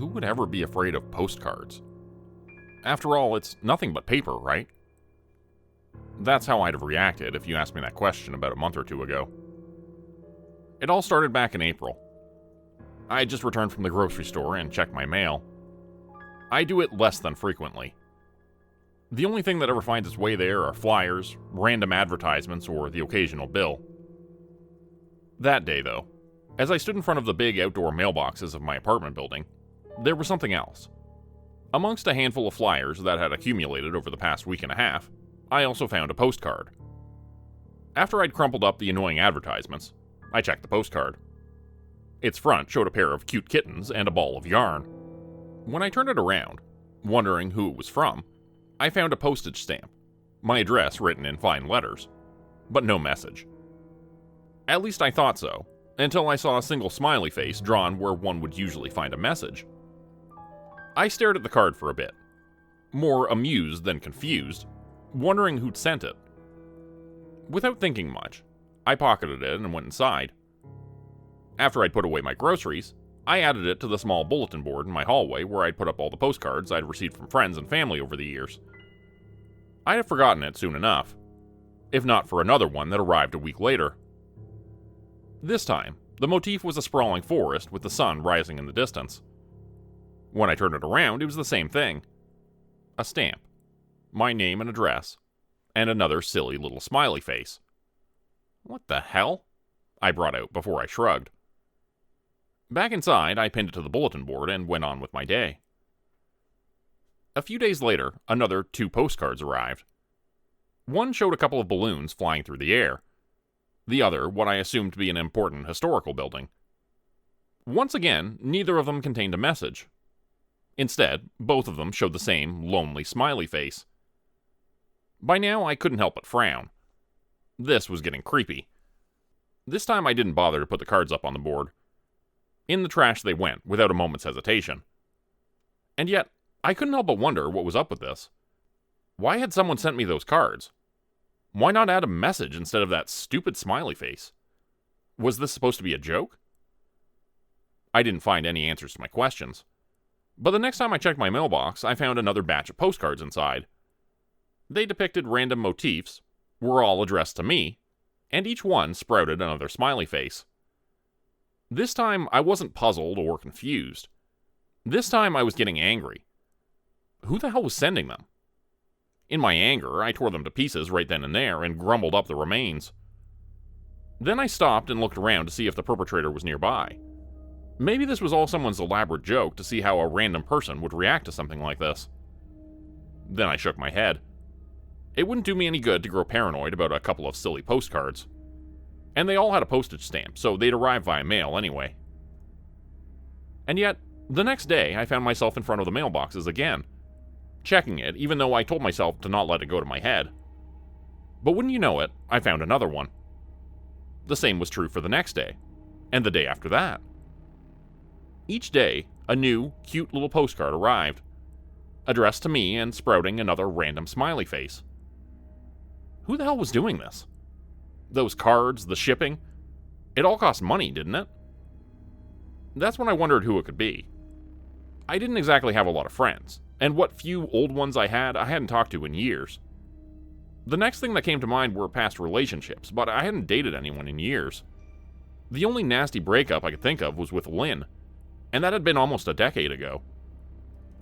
who would ever be afraid of postcards? After all, it's nothing but paper, right? That's how I'd have reacted if you asked me that question about a month or two ago. It all started back in April. I had just returned from the grocery store and checked my mail. I do it less than frequently. The only thing that ever finds its way there are flyers, random advertisements, or the occasional bill. That day, though, as I stood in front of the big outdoor mailboxes of my apartment building, there was something else. Amongst a handful of flyers that had accumulated over the past week and a half, I also found a postcard. After I'd crumpled up the annoying advertisements, I checked the postcard. Its front showed a pair of cute kittens and a ball of yarn. When I turned it around, wondering who it was from, I found a postage stamp, my address written in fine letters, but no message. At least I thought so, until I saw a single smiley face drawn where one would usually find a message. I stared at the card for a bit, more amused than confused, wondering who'd sent it. Without thinking much, I pocketed it and went inside. After I'd put away my groceries, I added it to the small bulletin board in my hallway where I'd put up all the postcards I'd received from friends and family over the years. I'd have forgotten it soon enough, if not for another one that arrived a week later. This time, the motif was a sprawling forest with the sun rising in the distance. When I turned it around, it was the same thing. A stamp, my name and address, and another silly little smiley face. What the hell? I brought out before I shrugged. Back inside, I pinned it to the bulletin board and went on with my day. A few days later, another 2 postcards arrived. One showed a couple of balloons flying through the air. The other, what I assumed to be an important historical building. Once again, neither of them contained a message. Instead, both of them showed the same lonely smiley face. By now, I couldn't help but frown. This was getting creepy. This time I didn't bother to put the cards up on the board. In the trash they went, without a moment's hesitation. And yet, I couldn't help but wonder what was up with this. Why had someone sent me those cards? Why not add a message instead of that stupid smiley face? Was this supposed to be a joke? I didn't find any answers to my questions. But the next time I checked my mailbox, I found another batch of postcards inside. They depicted random motifs, were all addressed to me, and each one sprouted another smiley face. This time, I wasn't puzzled or confused. This time, I was getting angry. Who the hell was sending them? In my anger, I tore them to pieces right then and there and grumbled up the remains. Then I stopped and looked around to see if the perpetrator was nearby. Maybe this was all someone's elaborate joke to see how a random person would react to something like this. Then I shook my head. It wouldn't do me any good to grow paranoid about a couple of silly postcards. And they all had a postage stamp, so they'd arrive via mail anyway. And yet, the next day, I found myself in front of the mailboxes again, checking it even though I told myself to not let it go to my head. But wouldn't you know it, I found another one. The same was true for the next day, and the day after that. Each day, a new, cute little postcard arrived, addressed to me and sprouting another random smiley face. Who the hell was doing this? Those cards, the shipping, it all cost money, didn't it? That's when I wondered who it could be. I didn't exactly have a lot of friends, and what few old ones I hadn't talked to in years. The next thing that came to mind were past relationships, but I hadn't dated anyone in years. The only nasty breakup I could think of was with Lynn, and that had been almost a decade ago.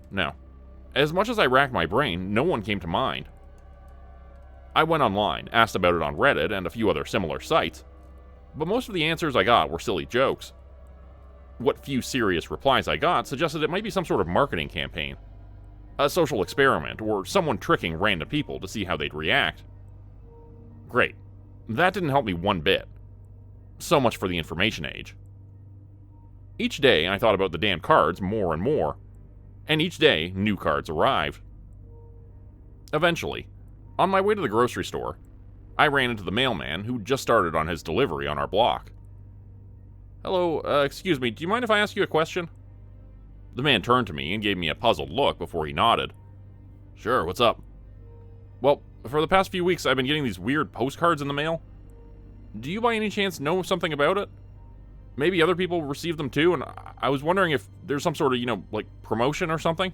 No, as much as I racked my brain, no one came to mind. I went online, asked about it on Reddit and a few other similar sites, but most of the answers I got were silly jokes. What few serious replies I got suggested it might be some sort of marketing campaign, a social experiment, or someone tricking random people to see how they'd react. Great. That didn't help me one bit. So much for the information age. Each day I thought about the damn cards more and more, and each day new cards arrived. Eventually, on my way to the grocery store, I ran into the mailman who just started on his delivery on our block. "Hello, excuse me, do you mind if I ask you a question?" The man turned to me and gave me a puzzled look before he nodded. "Sure, what's up?" "Well, for the past few weeks I've been getting these weird postcards in the mail. Do you by any chance know something about it? maybe other people received them too, and I was wondering if there's some sort of, like promotion or something.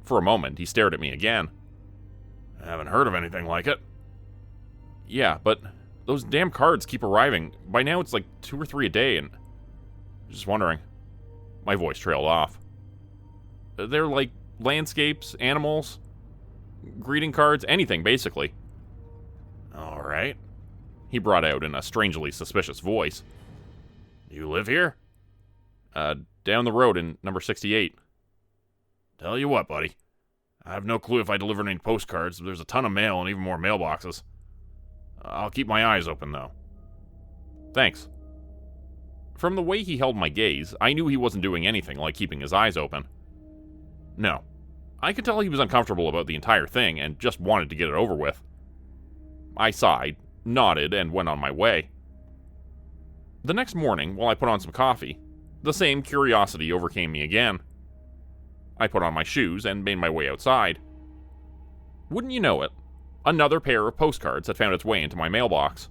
For a moment, he stared at me again. I haven't heard of anything like it. Yeah, but those damn cards keep arriving. By now it's like 2 or 3 a day, and just wondering. My voice trailed off. They're like landscapes, animals, greeting cards, anything, basically. All right. He brought out in a strangely suspicious voice. You live here? Down the road in number 68. Tell you what, buddy. I have no clue if I delivered any postcards. There's a ton of mail and even more mailboxes. I'll keep my eyes open, though. Thanks. From the way he held my gaze, I knew he wasn't doing anything like keeping his eyes open. No. I could tell he was uncomfortable about the entire thing and just wanted to get it over with. I sighed, nodded, and went on my way. The next morning, while I put on some coffee, the same curiosity overcame me again. I put on my shoes and made my way outside. Wouldn't you know it, another pair of postcards had found its way into my mailbox.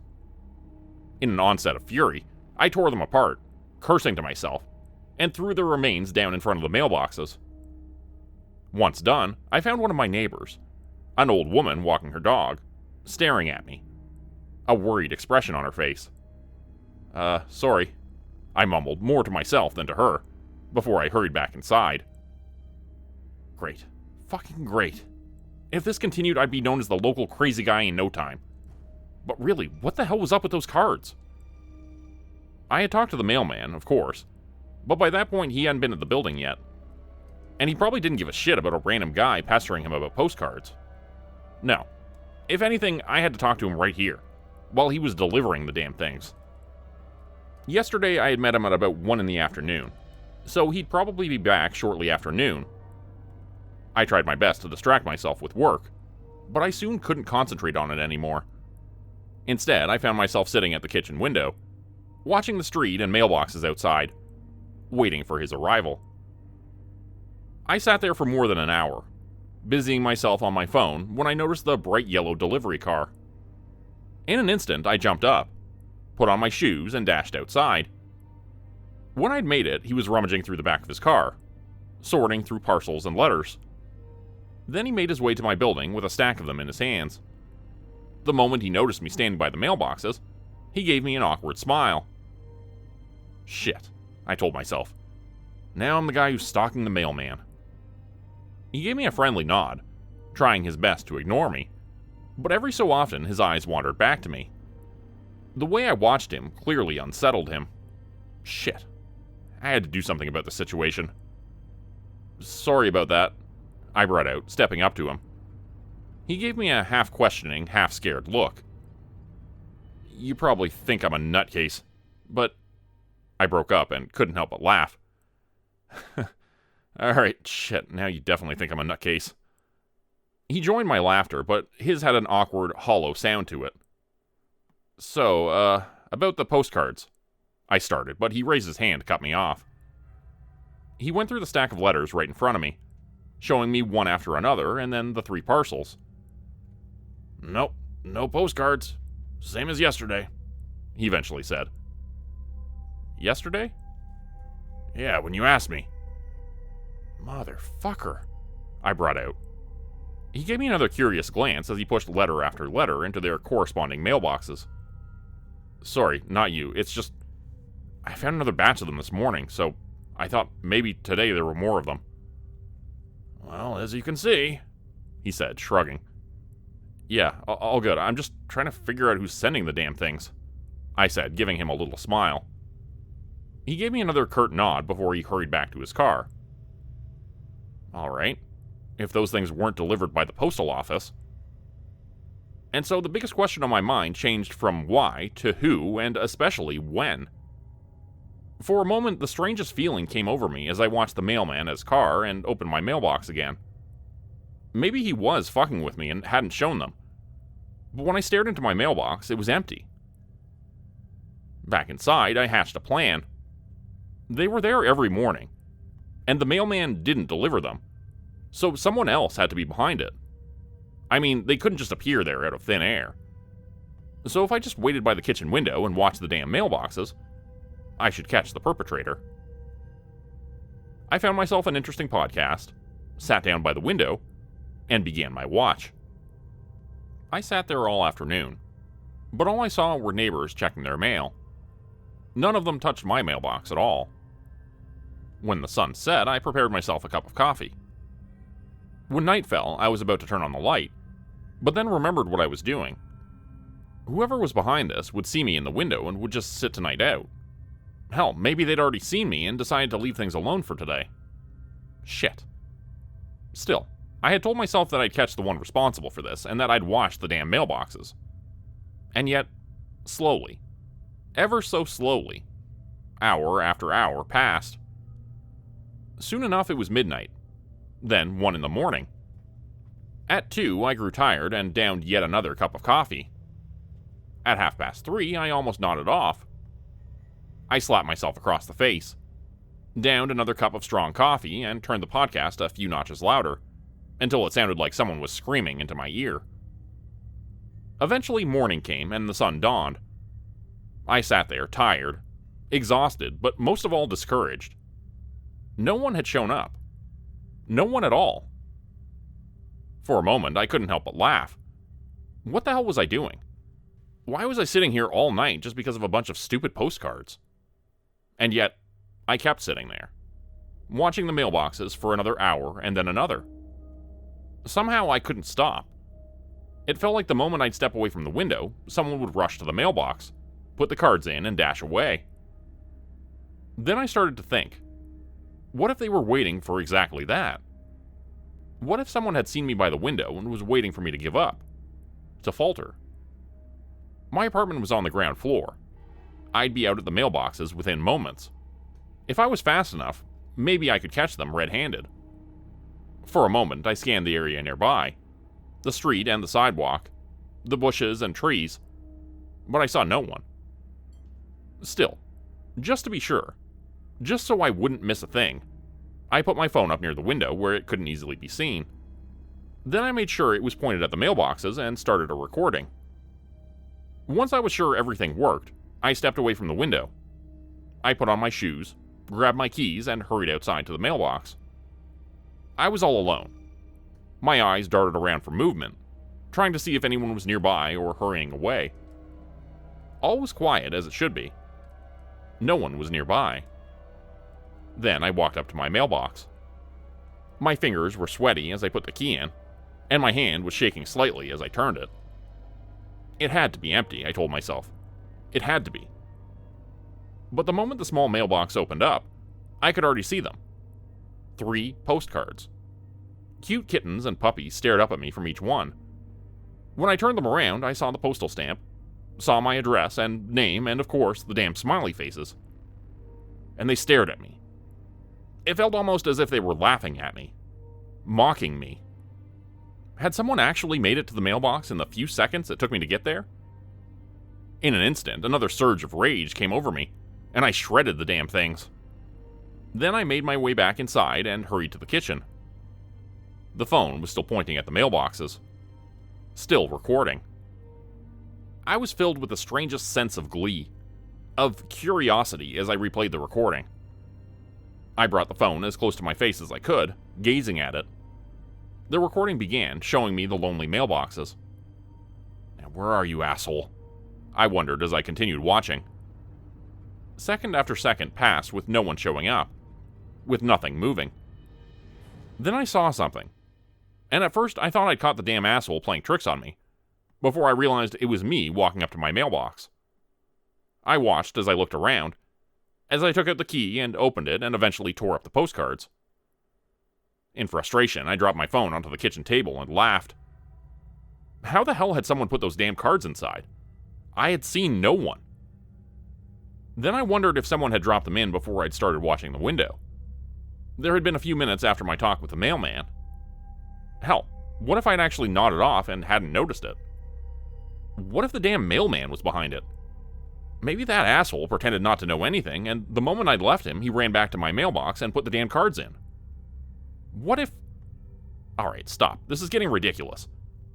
In an onset of fury, I tore them apart, cursing to myself, and threw their remains down in front of the mailboxes. Once done, I found one of my neighbors, an old woman walking her dog, staring at me, a worried expression on her face. Sorry, I mumbled, more to myself than to her, before I hurried back inside. Great. Fucking great. If this continued, I'd be known as the local crazy guy in no time. But really, what the hell was up with those cards? I had talked to the mailman, of course, but by that point he hadn't been at the building yet. And he probably didn't give a shit about a random guy pestering him about postcards. No. If anything, I had to talk to him right here, while he was delivering the damn things. Yesterday I had met him at about 1 in the afternoon, so he'd probably be back shortly after noon. I tried my best to distract myself with work, but I soon couldn't concentrate on it anymore. Instead, I found myself sitting at the kitchen window, watching the street and mailboxes outside, waiting for his arrival. I sat there for more than an hour, busying myself on my phone when I noticed the bright yellow delivery car. In an instant, I jumped up, put on my shoes, and dashed outside. When I'd made it, he was rummaging through the back of his car, sorting through parcels and letters. Then he made his way to my building with a stack of them in his hands. The moment he noticed me standing by the mailboxes, he gave me an awkward smile. Shit, I told myself. Now I'm the guy who's stalking the mailman. He gave me a friendly nod, trying his best to ignore me, but every so often his eyes wandered back to me. The way I watched him clearly unsettled him. Shit, I had to do something about the situation. Sorry about that, I brought out, stepping up to him. He gave me a half-questioning, half-scared look. You probably think I'm a nutcase, but... I broke up and couldn't help but laugh. Alright, shit, now you definitely think I'm a nutcase. He joined my laughter, but his had an awkward, hollow sound to it. So, about the postcards. I started, but he raised his hand to cut me off. He went through the stack of letters right in front of me, showing me one after another, and then the 3 parcels. Nope, no postcards. Same as yesterday, he eventually said. Yesterday? Yeah, when you asked me. Motherfucker, I brought out. He gave me another curious glance as he pushed letter after letter into their corresponding mailboxes. Sorry, not you, it's just... I found another batch of them this morning, so I thought maybe today there were more of them. Well, as you can see, he said, shrugging. Yeah, all good. I'm just trying to figure out who's sending the damn things, I said, giving him a little smile. He gave me another curt nod before he hurried back to his car. All right, if those things weren't delivered by the postal office. And so the biggest question on my mind changed from why to who, and especially when. For a moment, the strangest feeling came over me as I watched the mailman at his car and opened my mailbox again. Maybe he was fucking with me and hadn't shown them. But when I stared into my mailbox, it was empty. Back inside, I hatched a plan. They were there every morning, and the mailman didn't deliver them, so someone else had to be behind it. I mean, they couldn't just appear there out of thin air. So if I just waited by the kitchen window and watched the damn mailboxes, I should catch the perpetrator. I found myself an interesting podcast, sat down by the window, and began my watch. I sat there all afternoon, but all I saw were neighbors checking their mail. None of them touched my mailbox at all. When the sun set, I prepared myself a cup of coffee. When night fell, I was about to turn on the light, but then remembered what I was doing. Whoever was behind this would see me in the window and would just sit tonight out. Hell, maybe they'd already seen me and decided to leave things alone for today. Shit. Still, I had told myself that I'd catch the one responsible for this and that I'd wash the damn mailboxes. And yet, slowly, ever so slowly, hour after hour passed. Soon enough, it was midnight. Then 1 in the morning. At 2, I grew tired and downed yet another cup of coffee. At 3:30, I almost nodded off. I slapped myself across the face, downed another cup of strong coffee, and turned the podcast a few notches louder, until it sounded like someone was screaming into my ear. Eventually, morning came and the sun dawned. I sat there, tired, exhausted, but most of all discouraged. No one had shown up. No one at all. For a moment, I couldn't help but laugh. What the hell was I doing? Why was I sitting here all night just because of a bunch of stupid postcards? And yet, I kept sitting there, watching the mailboxes for another hour and then another. Somehow I couldn't stop. It felt like the moment I'd step away from the window, someone would rush to the mailbox, put the cards in, and dash away. Then I started to think, what if they were waiting for exactly that? What if someone had seen me by the window and was waiting for me to give up? To falter? My apartment was on the ground floor. I'd be out at the mailboxes within moments. If I was fast enough, maybe I could catch them red-handed. For a moment, I scanned the area nearby, the street and the sidewalk, the bushes and trees, but I saw no one. Still, just to be sure, just so I wouldn't miss a thing, I put my phone up near the window where it couldn't easily be seen. Then I made sure it was pointed at the mailboxes and started a recording. Once I was sure everything worked, I stepped away from the window. I put on my shoes, grabbed my keys, and hurried outside to the mailbox. I was all alone. My eyes darted around for movement, trying to see if anyone was nearby or hurrying away. All was quiet, as it should be. No one was nearby. Then I walked up to my mailbox. My fingers were sweaty as I put the key in, and my hand was shaking slightly as I turned it. It had to be empty, I told myself. It had to be. But the moment the small mailbox opened up, I could already see them. 3 postcards. Cute kittens and puppies stared up at me from each one. When I turned them around, I saw the postal stamp, saw my address and name, and of course, the damn smiley faces. And they stared at me. It felt almost as if they were laughing at me, mocking me. Had someone actually made it to the mailbox in the few seconds it took me to get there? In an instant, another surge of rage came over me, and I shredded the damn things. Then I made my way back inside and hurried to the kitchen. The phone was still pointing at the mailboxes, still recording. I was filled with the strangest sense of glee, of curiosity as I replayed the recording. I brought the phone as close to my face as I could, gazing at it. The recording began, showing me the lonely mailboxes. "Now, where are you, asshole?" I wondered as I continued watching. Second after second passed with no one showing up, with nothing moving. Then I saw something, and at first I thought I'd caught the damn asshole playing tricks on me, before I realized it was me walking up to my mailbox. I watched as I looked around, as I took out the key and opened it and eventually tore up the postcards. In frustration, I dropped my phone onto the kitchen table and laughed. How the hell had someone put those damn cards inside? I had seen no one. Then I wondered if someone had dropped them in before I'd started watching the window. There had been a few minutes after my talk with the mailman. Hell, what if I'd actually nodded off and hadn't noticed it? What if the damn mailman was behind it? Maybe that asshole pretended not to know anything, and the moment I'd left him, he ran back to my mailbox and put the damn cards in. What if... Alright, stop. This is getting ridiculous.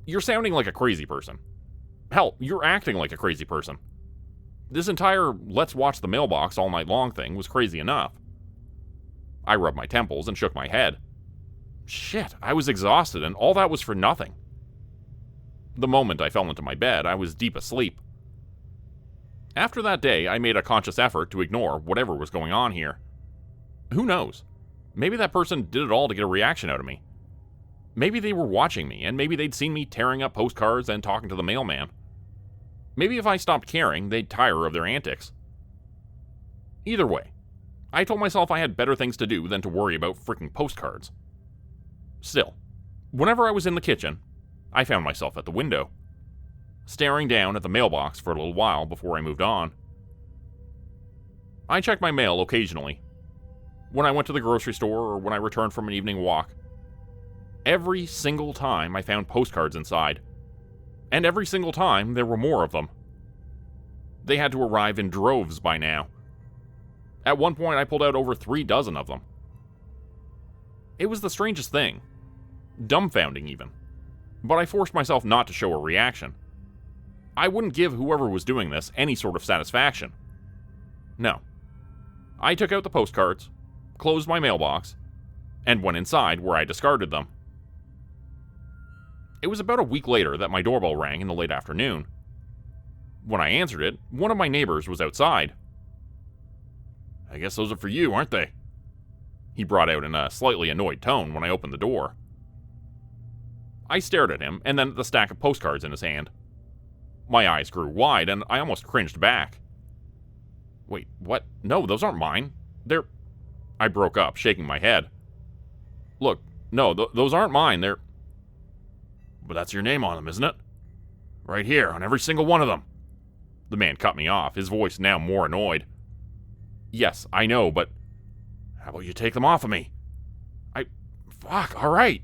You're sounding like a crazy person. Hell, you're acting like a crazy person. This entire let's watch the mailbox all night long thing was crazy enough. I rubbed my temples and shook my head. Shit, I was exhausted, and all that was for nothing. The moment I fell into my bed, I was deep asleep. After that day, I made a conscious effort to ignore whatever was going on here. Who knows? Maybe that person did it all to get a reaction out of me. Maybe they were watching me, and maybe they'd seen me tearing up postcards and talking to the mailman. Maybe if I stopped caring, they'd tire of their antics. Either way, I told myself I had better things to do than to worry about freaking postcards. Still, whenever I was in the kitchen, I found myself at the window, staring down at the mailbox for a little while before I moved on. I checked my mail occasionally, when I went to the grocery store or when I returned from an evening walk. Every single time I found postcards inside, and every single time there were more of them. They had to arrive in droves by now. At one point I pulled out over 3 dozen of them. It was the strangest thing, dumbfounding even, but I forced myself not to show a reaction. I wouldn't give whoever was doing this any sort of satisfaction. No. I took out the postcards, closed my mailbox, and went inside where I discarded them. It was about a week later that my doorbell rang in the late afternoon. When I answered it, one of my neighbors was outside. "I guess those are for you, aren't they?" he brought out in a slightly annoyed tone when I opened the door. I stared at him and then at the stack of postcards in his hand. My eyes grew wide and I almost cringed back. "Wait, what? No, those aren't mine. They're..." I broke up, shaking my head. "Look, no, those aren't mine. They're..." "But that's your name on them, isn't it? Right here, on every single one of them." The man cut me off, his voice now more annoyed. "Yes, I know, but..." "How about you take them off of me?" Fuck, alright."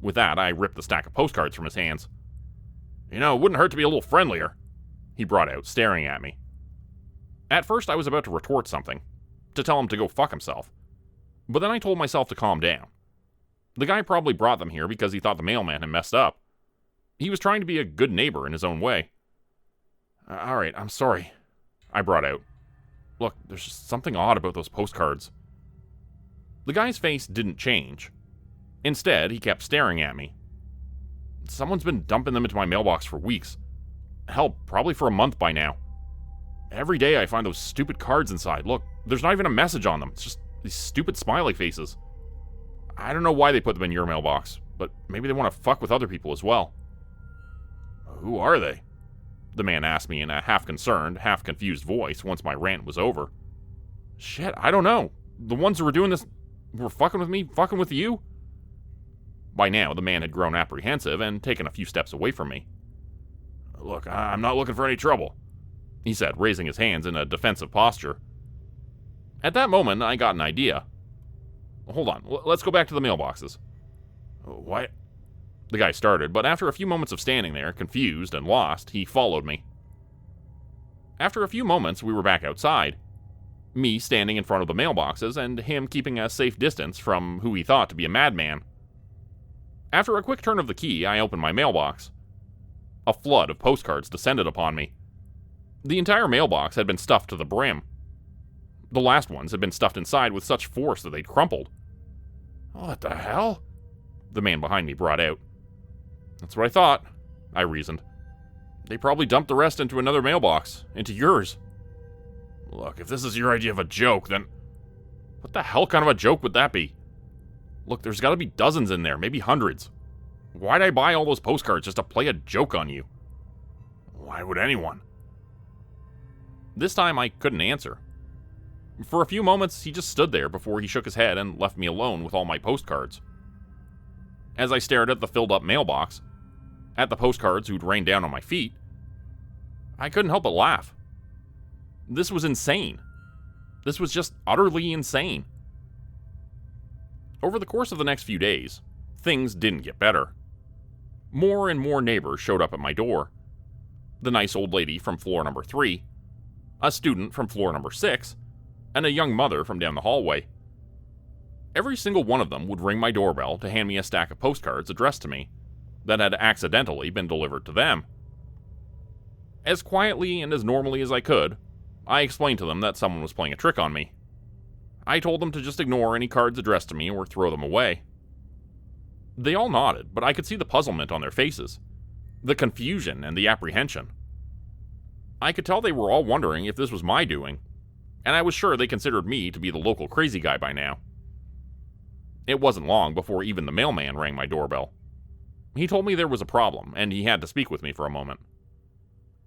With that, I ripped the stack of postcards from his hands. "You know, it wouldn't hurt to be a little friendlier," he brought out, staring at me. At first, I was about to retort something, to tell him to go fuck himself. But then I told myself to calm down. The guy probably brought them here because he thought the mailman had messed up. He was trying to be a good neighbor in his own way. "Alright, I'm sorry," I brought out. "Look, there's just something odd about those postcards." The guy's face didn't change. Instead, he kept staring at me. "Someone's been dumping them into my mailbox for weeks. Hell, probably for a month by now. Every day I find those stupid cards inside. Look, there's not even a message on them. It's just these stupid smiley faces. I don't know why they put them in your mailbox, but maybe they want to fuck with other people as well." "Who are they?" the man asked me in a half-concerned, half-confused voice once my rant was over. "Shit, I don't know. The ones who were doing this were fucking with me, fucking with you?" By now, the man had grown apprehensive and taken a few steps away from me. "Look, I'm not looking for any trouble," he said, raising his hands in a defensive posture. At that moment, I got an idea. "Hold on, let's go back to the mailboxes." "What?" the guy started, but after a few moments of standing there, confused and lost, he followed me. After a few moments, we were back outside. Me standing in front of the mailboxes, and him keeping a safe distance from who he thought to be a madman. After a quick turn of the key, I opened my mailbox. A flood of postcards descended upon me. The entire mailbox had been stuffed to the brim. The last ones had been stuffed inside with such force that they'd crumpled. "What the hell?" the man behind me brought out. "That's what I thought," I reasoned. "They probably dumped the rest into another mailbox, into yours." "Look, if this is your idea of a joke, then..." "What the hell kind of a joke would that be? Look, there's gotta be dozens in there, maybe hundreds. Why'd I buy all those postcards just to play a joke on you?" "Why would anyone?" This time I couldn't answer. For a few moments, he just stood there before he shook his head and left me alone with all my postcards. As I stared at the filled-up mailbox, at the postcards who'd rained down on my feet, I couldn't help but laugh. This was insane. This was just utterly insane. Over the course of the next few days, things didn't get better. More and more neighbors showed up at my door. The nice old lady from floor number 3, a student from floor number 6, and a young mother from down the hallway. Every single one of them would ring my doorbell to hand me a stack of postcards addressed to me that had accidentally been delivered to them. As quietly and as normally as I could, I explained to them that someone was playing a trick on me. I told them to just ignore any cards addressed to me or throw them away. They all nodded, but I could see the puzzlement on their faces, the confusion and the apprehension. I could tell they were all wondering if this was my doing, and I was sure they considered me to be the local crazy guy by now. It wasn't long before even the mailman rang my doorbell. He told me there was a problem, and he had to speak with me for a moment.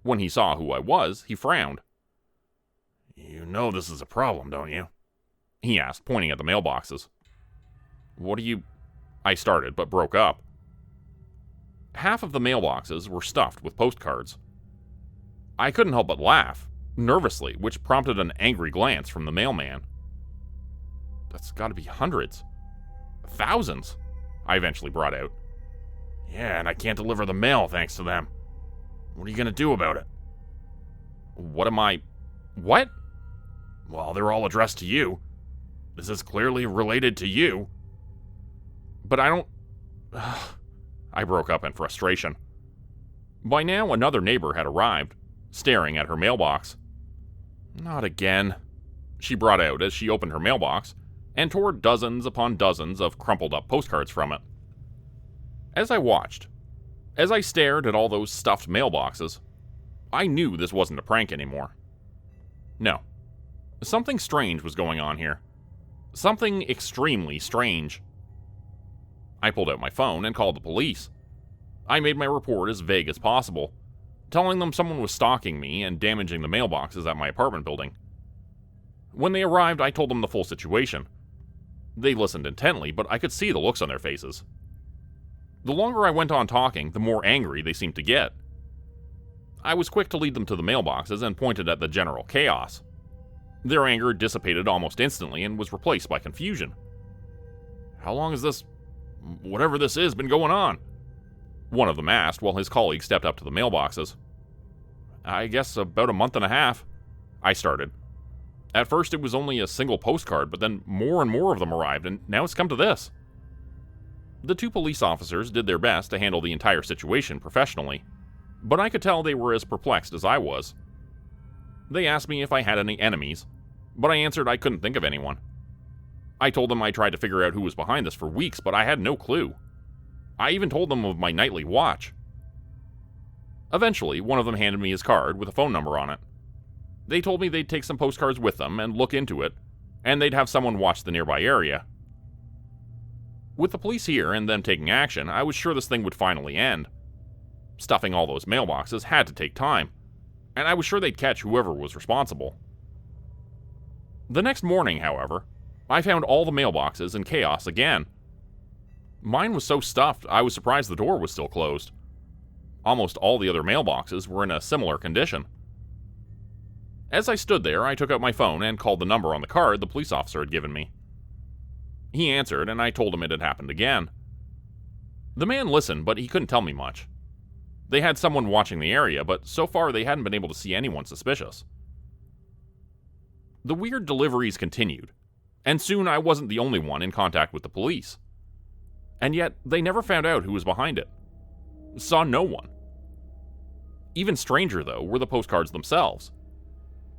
When he saw who I was, he frowned. "You know this is a problem, don't you?" he asked, pointing at the mailboxes. "What do you—" I started, but broke up. Half of the mailboxes were stuffed with postcards. I couldn't help but laugh, nervously, which prompted an angry glance from the mailman. "That's gotta be hundreds. Thousands," I eventually brought out. "Yeah, and I can't deliver the mail thanks to them. What are you gonna do about it?" What? "Well, they're all addressed to you. This is clearly related to you." "But I don't..." I broke up in frustration. By now, another neighbor had arrived, staring at her mailbox. "Not again," she brought out as she opened her mailbox and tore dozens upon dozens of crumpled up postcards from it. As I watched, as I stared at all those stuffed mailboxes, I knew this wasn't a prank anymore. No. Something strange was going on here. Something extremely strange. I pulled out my phone and called the police. I made my report as vague as possible, telling them someone was stalking me and damaging the mailboxes at my apartment building. When they arrived, I told them the full situation. They listened intently, but I could see the looks on their faces. The longer I went on talking, the more angry they seemed to get. I was quick to lead them to the mailboxes and pointed at the general chaos. Their anger dissipated almost instantly and was replaced by confusion. "How long has this, whatever this is, been going on?" one of them asked while his colleague stepped up to the mailboxes. "I guess about a month and a half," I started. "At first it was only a single postcard, but then more and more of them arrived, and now it's come to this." The two police officers did their best to handle the entire situation professionally, but I could tell they were as perplexed as I was. They asked me if I had any enemies, but I answered I couldn't think of anyone. I told them I tried to figure out who was behind this for weeks, but I had no clue. I even told them of my nightly watch. Eventually, one of them handed me his card with a phone number on it. They told me they'd take some postcards with them and look into it, and they'd have someone watch the nearby area. With the police here and them taking action, I was sure this thing would finally end. Stuffing all those mailboxes had to take time, and I was sure they'd catch whoever was responsible. The next morning, however, I found all the mailboxes in chaos again. Mine was so stuffed, I was surprised the door was still closed. Almost all the other mailboxes were in a similar condition. As I stood there, I took out my phone and called the number on the card the police officer had given me. He answered, and I told him it had happened again. The man listened, but he couldn't tell me much. They had someone watching the area, but so far they hadn't been able to see anyone suspicious. The weird deliveries continued, and soon I wasn't the only one in contact with the police. And yet, they never found out who was behind it. Saw no one. Even stranger, though, were the postcards themselves.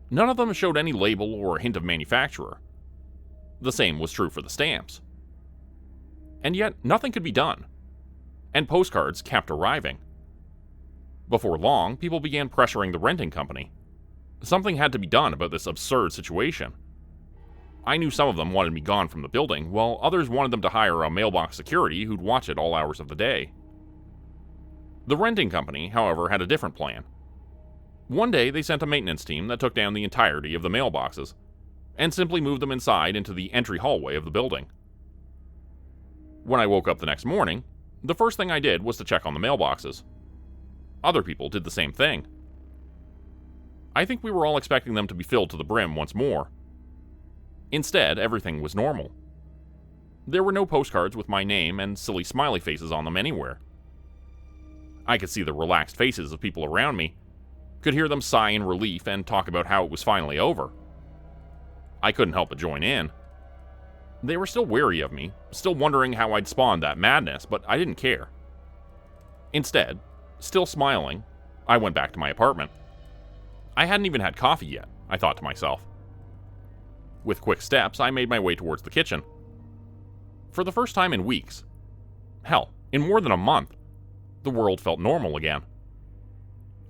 None of them showed any label or hint of manufacturer. The same was true for the stamps. And yet, nothing could be done. And postcards kept arriving. Before long, people began pressuring the renting company. Something had to be done about this absurd situation. I knew some of them wanted me gone from the building, while others wanted them to hire a mailbox security who'd watch it all hours of the day. The renting company, however, had a different plan. One day, they sent a maintenance team that took down the entirety of the mailboxes, and simply moved them inside into the entry hallway of the building. When I woke up the next morning, the first thing I did was to check on the mailboxes. Other people did the same thing. I think we were all expecting them to be filled to the brim once more. Instead, everything was normal. There were no postcards with my name and silly smiley faces on them anywhere. I could see the relaxed faces of people around me, could hear them sigh in relief and talk about how it was finally over. I couldn't help but join in. They were still wary of me, still wondering how I'd spawned that madness, but I didn't care. Instead, still smiling, I went back to my apartment. I hadn't even had coffee yet, I thought to myself. With quick steps, I made my way towards the kitchen. For the first time in weeks, hell, in more than a month, the world felt normal again.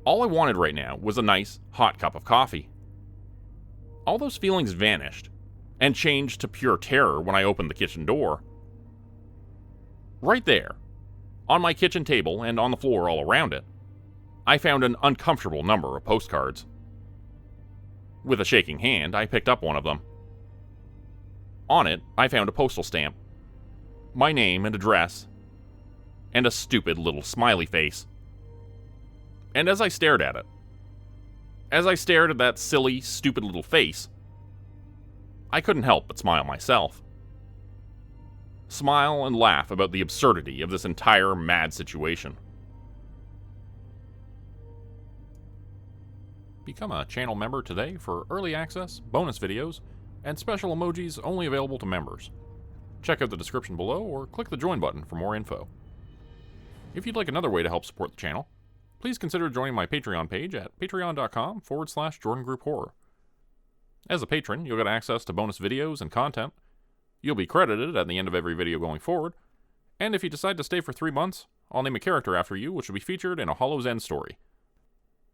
All I wanted right now was a nice, hot cup of coffee. All those feelings vanished and changed to pure terror when I opened the kitchen door. Right there, on my kitchen table and on the floor all around it, I found an uncomfortable number of postcards. With a shaking hand, I picked up one of them. On it, I found a postal stamp, my name and address, and a stupid little smiley face. And as I stared at it, as I stared at that silly, stupid little face, I couldn't help but smile myself. Smile and laugh about the absurdity of this entire mad situation. Become a channel member today for early access, bonus videos, and special emojis only available to members. Check out the description below or click the join button for more info. If you'd like another way to help support the channel, please consider joining my Patreon page at patreon.com/JordanGroupeHorror. As a patron, you'll get access to bonus videos and content. You'll be credited at the end of every video going forward, and if you decide to stay for 3 months, I'll name a character after you which will be featured in a Hollow's End story.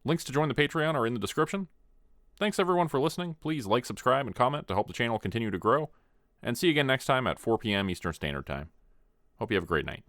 Links to join the Patreon are in the description. Thanks everyone for listening. Please like, subscribe, and comment to help the channel continue to grow. And see you again next time at 4 p.m. Eastern Standard Time. Hope you have a great night.